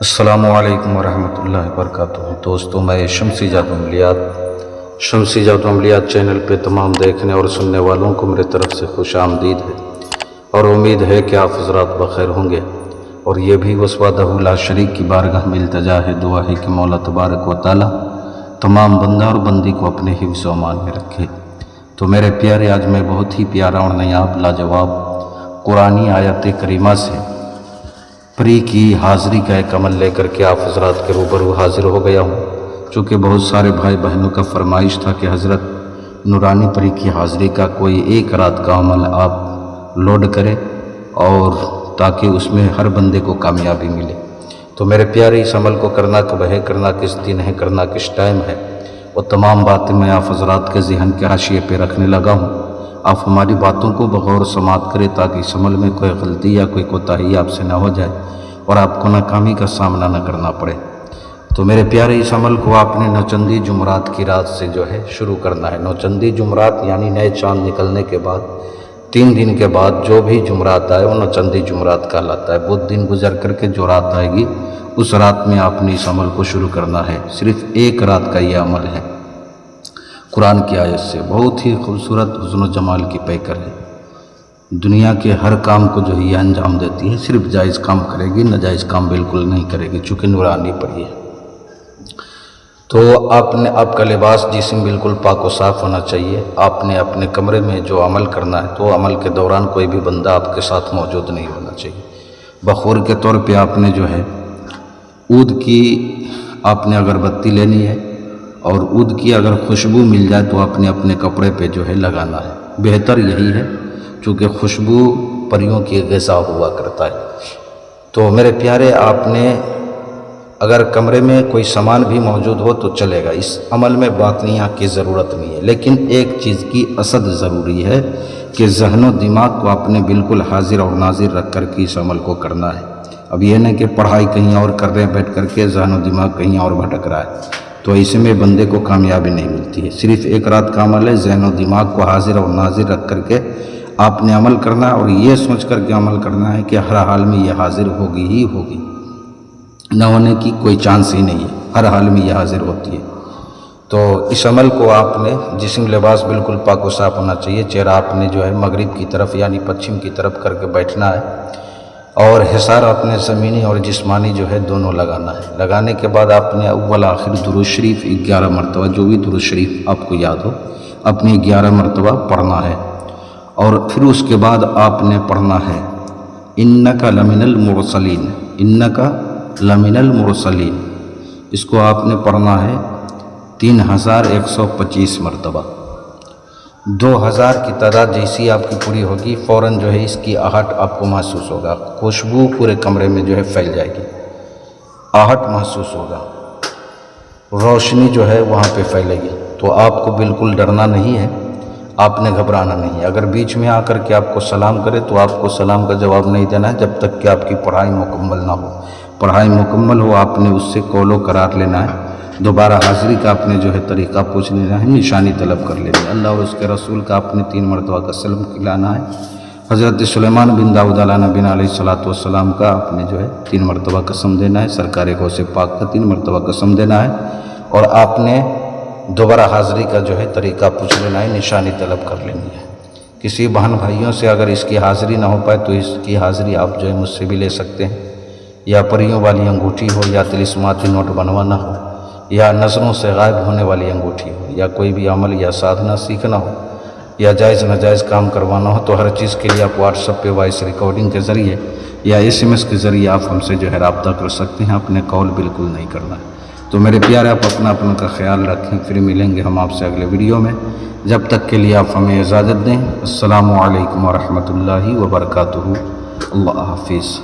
السلام علیکم ورحمۃ اللہ وبرکاتہ۔ دوستوں، میں شمسی جادو عملیات چینل پہ تمام دیکھنے اور سننے والوں کو میرے طرف سے خوش آمدید ہے، اور امید ہے کہ آپ حضرات بخیر ہوں گے۔ اور یہ بھی اس وحدہ لا شریک کی بارگاہ میں التجا ہے، دعا ہے کہ مولا تبارک و تعالی تمام بندہ اور بندی کو اپنے حفظ و امان میں رکھے۔ تو میرے پیارے، آج میں بہت ہی پیارا اور نایاب لاجواب قرآنی آیت کریمہ سے پری کی حاضری کا ایک عمل لے کر کے آپ حضرات کے روبرو حاضر ہو گیا ہوں۔ چونکہ بہت سارے بھائی بہنوں کا فرمائش تھا کہ حضرت نورانی پری کی حاضری کا کوئی ایک رات کا عمل آپ لوڈ کریں، اور تاکہ اس میں ہر بندے کو کامیابی ملے۔ تو میرے پیارے، اس عمل کو کرنا کب ہے، کرنا کس دن ہے، کرنا کس ٹائم ہے، وہ تمام باتیں میں آپ حضرات کے ذہن کے حاشیے پہ رکھنے لگا ہوں۔ آپ ہماری باتوں کو بغور سماعت کریں تاکہ اس عمل میں کوئی غلطی یا کوئی کوتاہی آپ سے نہ ہو جائے اور آپ کو ناکامی کا سامنا نہ کرنا پڑے۔ تو میرے پیارے، اس عمل کو آپ نے نوچندی جمعرات کی رات سے شروع کرنا ہے۔ نوچندی جمعرات یعنی نئے چاند نکلنے کے بعد 3 دن کے بعد جو بھی جمعرات آئے وہ نوچندی جمعرات کہلاتا ہے۔ بدھ دن گزر کر کے جو رات آئے گی اس رات میں آپ نے اس عمل کو شروع کرنا ہے۔ صرف ایک رات کا یہ عمل ہے، قرآن کی آیت سے بہت ہی خوبصورت حسن و جمال کی پیکر ہے۔ دنیا کے ہر کام کو یہ انجام دیتی ہے، صرف جائز کام کرے گی، ناجائز کام بالکل نہیں کرے گی، چونکہ نورانی پڑھی ہے۔ تو آپ کا لباس جسم بالکل پاک و صاف ہونا چاہیے۔ آپ نے اپنے کمرے میں جو عمل کرنا ہے تو عمل کے دوران کوئی بھی بندہ آپ کے ساتھ موجود نہیں ہونا چاہیے۔ بخور کے طور پہ آپ نے عود کی آپ نے اگربتی لینی ہے، اور عود کی اگر خوشبو مل جائے تو آپ نے اپنے کپڑے پہ لگانا ہے۔ بہتر یہی ہے، چونکہ خوشبو پریوں کی غذا ہوا کرتا ہے۔ تو میرے پیارے، آپ نے اگر کمرے میں کوئی سامان بھی موجود ہو تو چلے گا، اس عمل میں باطنیہ کی ضرورت نہیں ہے۔ لیکن ایک چیز کی اسد ضروری ہے کہ ذہن و دماغ کو آپ نے بالکل حاضر اور ناظر رکھ کر کے اس عمل کو کرنا ہے۔ اب یہ نہیں کہ پڑھائی کہیں اور کر رہے ہیں بیٹھ کر کے، ذہن و دماغ کہیں اور بھٹک رہا ہے، تو اس میں بندے کو کامیابی نہیں ملتی ہے۔ صرف ایک رات کا عمل ہے، ذہن و دماغ کو حاضر اور ناظر رکھ کر کے آپ نے عمل کرنا ہے، اور یہ سوچ کر کے عمل کرنا ہے کہ ہر حال میں یہ حاضر ہوگی ہی ہوگی، نہ ہونے کی کوئی چانس ہی نہیں ہے، ہر حال میں یہ حاضر ہوتی ہے۔ تو اس عمل کو آپ نے جسم لباس بالکل پاک و صاف ہونا چاہیے۔ چہرہ آپ نے مغرب کی طرف یعنی پچھم کی طرف کر کے بیٹھنا ہے، اور حصار اپنے زمینی اور جسمانی دونوں لگانا ہے۔ لگانے کے بعد آپ نے اول آخر درود شریف 11 مرتبہ، جو بھی درود شریف آپ کو یاد ہو اپنی 11 مرتبہ پڑھنا ہے، اور پھر اس کے بعد آپ نے پڑھنا ہے انکا لمن المرسلین، انکا لمن المرسلین۔ اس کو آپ نے پڑھنا ہے 3125 مرتبہ۔ 2000 کی تعداد جیسی آپ کی پوری ہوگی، فوراً اس کی آہٹ آپ کو محسوس ہوگا، خوشبو پورے کمرے میں پھیل جائے گی، آہٹ محسوس ہوگا، روشنی وہاں پہ پھیلے گی۔ تو آپ کو بالکل ڈرنا نہیں ہے، آپ نے گھبرانا نہیں ہے۔ اگر بیچ میں آ کر کے آپ کو سلام کرے تو آپ کو سلام کا جواب نہیں دینا ہے جب تک کہ آپ کی پڑھائی مکمل نہ ہو۔ پڑھائی مکمل ہو، آپ نے اس سے قول و قرار لینا ہے، دوبارہ حاضری کا آپ نے طریقہ پوچھ لینا ہے، نشانی طلب کر لینی ہے۔ اللہ اور اس کے رسول کا آپ نے 3 مرتبہ کا سلام کھلانا ہے۔ حضرت سلیمان بن داؤد علیہ نبینا علیہ الصلوۃ والسلام کا آپ نے 3 مرتبہ قسم دینا ہے، سرکار غوث پاک کا 3 مرتبہ قسم دینا ہے، اور آپ نے دوبارہ حاضری کا طریقہ پوچھ لینا ہے، نشانی طلب کر لینی ہے۔ کسی بہن بھائیوں سے اگر اس کی حاضری نہ ہو پائے تو اس کی حاضری آپ مجھ سے بھی لے سکتے ہیں، یا پریوں والی انگوٹھی ہو، یا طلسماتی نوٹ بنوانا ہو، یا نظروں سے غائب ہونے والی انگوٹھی ہو، یا کوئی بھی عمل یا سادھنا سیکھنا ہو، یا جائز ناجائز کام کروانا ہو، تو ہر چیز کے لیے آپ واٹس ایپ پہ وائس ریکارڈنگ کے ذریعے یا SMS کے ذریعے آپ ہم سے رابطہ کر سکتے ہیں، اپنے کال بالکل نہیں کرنا ہے۔ تو میرے پیارے، آپ اپنا کا خیال رکھیں، پھر ملیں گے ہم آپ سے اگلے ویڈیو میں۔ جب تک کے لیے آپ ہمیں اجازت دیں۔ السلام علیکم ورحمۃ اللہ وبرکاتہ۔ اللہ حافظ۔